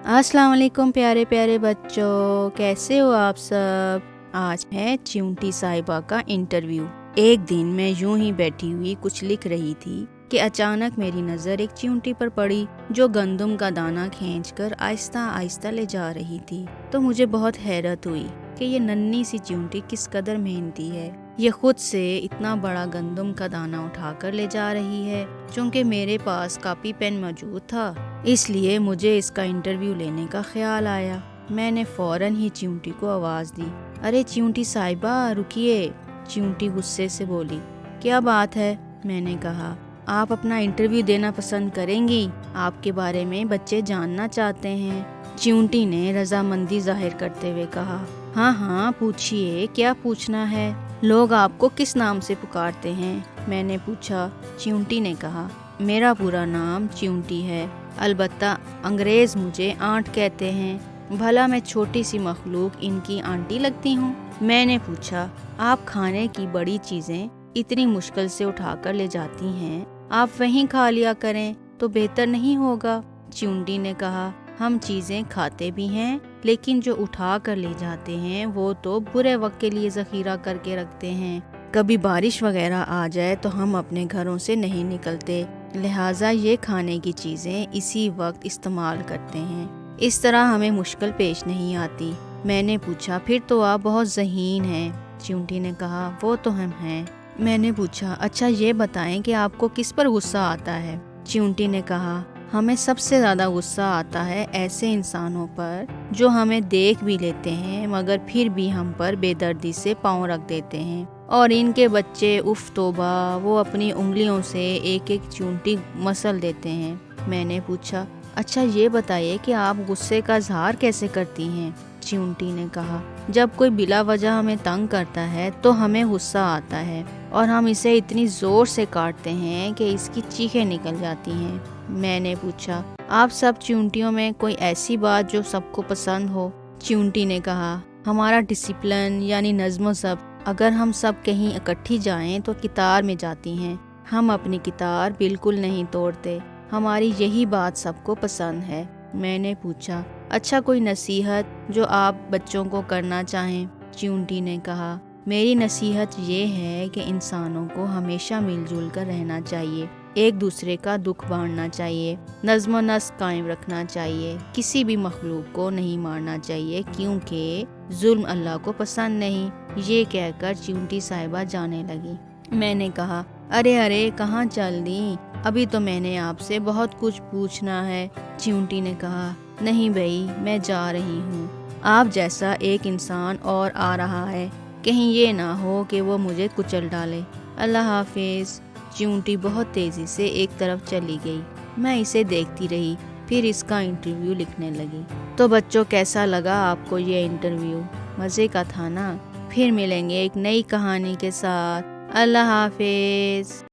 अस्सलाम वालेकुम प्यारे प्यारे बच्चों, कैसे हो आप सब। आज है चिंटी साहिबा का इंटरव्यू। एक दिन मैं यूं ही बैठी हुई कुछ लिख रही थी कि अचानक मेरी नज़र एक चिंटी पर पड़ी जो गंदम का दाना खींचकर आहिस्ता आहिस्ता ले जा रही थी। तो मुझे बहुत हैरत हुई कि ये नन्ही सी चिंटी किस कदर मेहनती है। ये खुद से इतना बड़ा गंदम का दाना उठाकर ले जा रही है। चूँकि मेरे पास कॉपी पेन मौजूद था, इसलिए मुझे इसका इंटरव्यू लेने का ख्याल आया। मैंने फौरन ही चिंटी को आवाज़ दी, अरे चिंटी साहिबा रुकिए। चिंटी गुस्से से बोली, क्या बात है। मैंने कहा, आप अपना इंटरव्यू देना पसंद करेंगी? आपके बारे में बच्चे जानना चाहते हैं। चिंटी ने रजामंदी जाहिर करते हुए कहा, हाँ हाँ पूछिए, क्या पूछना है। लोग आपको किस नाम से पुकारते हैं? मैंने पूछा। चिंटी ने कहा, मेरा पूरा नाम चिंटी है, अलबत्ता अंग्रेज़ मुझे आंट कहते हैं। भला मैं छोटी सी मखलूक इनकी आंटी लगती हूँ? मैंने पूछा, आप खाने की बड़ी चीज़ें इतनी मुश्किल से उठाकर ले जाती हैं, आप वहीं खा लिया करें तो बेहतर नहीं होगा? चिंटी ने कहा, हम चीज़ें खाते भी हैं, लेकिन जो उठा कर ले जाते हैं वो तो बुरे वक्त के लिए ज़ख़ीरा करके रखते हैं। कभी बारिश वगैरह आ जाए तो हम अपने घरों से नहीं निकलते, लिहाजा ये खाने की चीज़ें इसी वक्त इस्तेमाल करते हैं। इस तरह हमें मुश्किल पेश नहीं आती। मैंने पूछा, फिर तो आप बहुत ज़हीन हैं। चिंटी ने कहा, वो तो हम हैं। मैंने पूछा, अच्छा ये बताएं कि आपको किस पर गुस्सा आता है? चिंटी ने कहा, हमें सबसे ज़्यादा गुस्सा आता है ऐसे इंसानों पर जो हमें देख भी लेते हैं मगर फिर भी हम पर बेदर्दी से पाँव रख देते हैं। और इनके बच्चे, उफ तौबा, वो अपनी उंगलियों से एक एक चींटी मसल देते हैं। मैंने पूछा, अच्छा ये बताइए कि आप गुस्से का इजहार कैसे करती हैं? चिंटी ने कहा, जब कोई बिला वजह हमें तंग करता है तो हमें गुस्सा आता है और हम इसे इतनी ज़ोर से काटते हैं कि इसकी चीखें निकल जाती हैं। मैंने पूछा, आप सब चिंटियों में कोई ऐसी बात जो सबको पसंद हो? चिंटी ने कहा, हमारा डिसिप्लिन यानी नज़्म ज़ब्त। अगर हम सब कहीं इकट्ठी जाएं तो कितार में जाती हैं। हम अपनी कितार बिल्कुल नहीं तोड़ते। हमारी यही बात सबको पसंद है। मैंने पूछा, अच्छा कोई नसीहत जो आप बच्चों को करना चाहें? चिंटी ने कहा, मेरी नसीहत ये है कि इंसानों को हमेशा मिलजुल कर रहना चाहिए, एक दूसरे का दुख बांटना चाहिए, नज़्म व नस्क कायम रखना चाहिए, किसी भी मखलूक को नहीं मारना चाहिए क्योंकि जुल्म अल्लाह को पसंद नहीं। ये कहकर चिंटी साहिबा जाने लगी। मैंने कहा, अरे अरे कहाँ चल दी? अभी तो मैंने आपसे बहुत कुछ पूछना है। चिंटी ने कहा, नहीं भाई, मैं जा रही हूँ। आप जैसा एक इंसान और आ रहा है, कहीं ये ना हो कि वो मुझे कुचल डाले। अल्लाह हाफिज़। चिंटी बहुत तेज़ी से एक तरफ चली गई। मैं इसे देखती रही, फिर इसका इंटरव्यू लिखने लगी। तो बच्चों, कैसा लगा आपको ये इंटरव्यू? मज़े का था ना? फिर मिलेंगे एक नई कहानी के साथ। अल्लाह हाफिज़।